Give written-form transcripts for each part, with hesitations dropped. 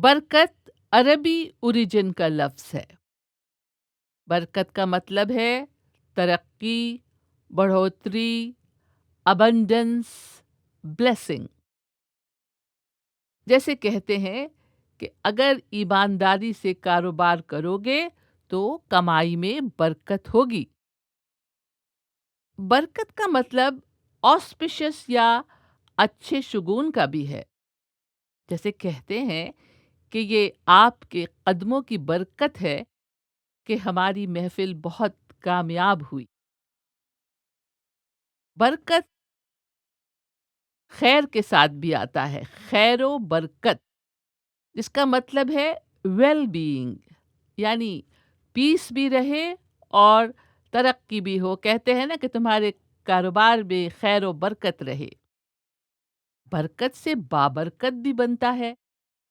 बरकत अरबी ओरिजिन का लफ्ज़ है। बरकत का मतलब है तरक्की, बढ़ोतरी, अबंडेंस, ब्लेसिंग। जैसे कहते हैं कि अगर ईमानदारी से कारोबार करोगे तो कमाई में बरकत होगी। बरकत का मतलब ऑस्पिशियस या अच्छे शुगून का भी है। जैसे कहते हैं कि ये आपके कदमों की बरकत है कि हमारी महफिल बहुत कामयाब हुई। बरकत खैर के साथ भी आता है, खैरो बरकत, जिसका मतलब है वेल बीइंग, यानी पीस भी रहे और तरक्की भी हो। कहते हैं ना कि तुम्हारे कारोबार में खैर और बरकत रहे। बरकत से बाबरकत भी बनता है,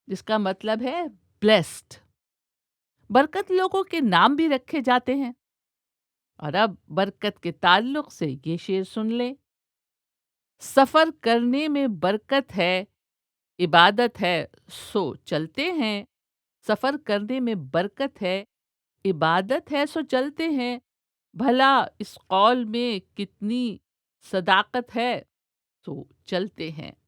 जिसका मतलब है ब्लेस्ड। बरकत लोगों के नाम भी रखे जाते हैं। और अब बरकत के ताल्लुक से ये शेर सुन ले। सफर करने में बरकत है, इबादत है सो चलते हैं। सफर करने में बरकत है, इबादत है सो चलते हैं। भला इस कौल में कितनी सदाकत है, सो चलते हैं।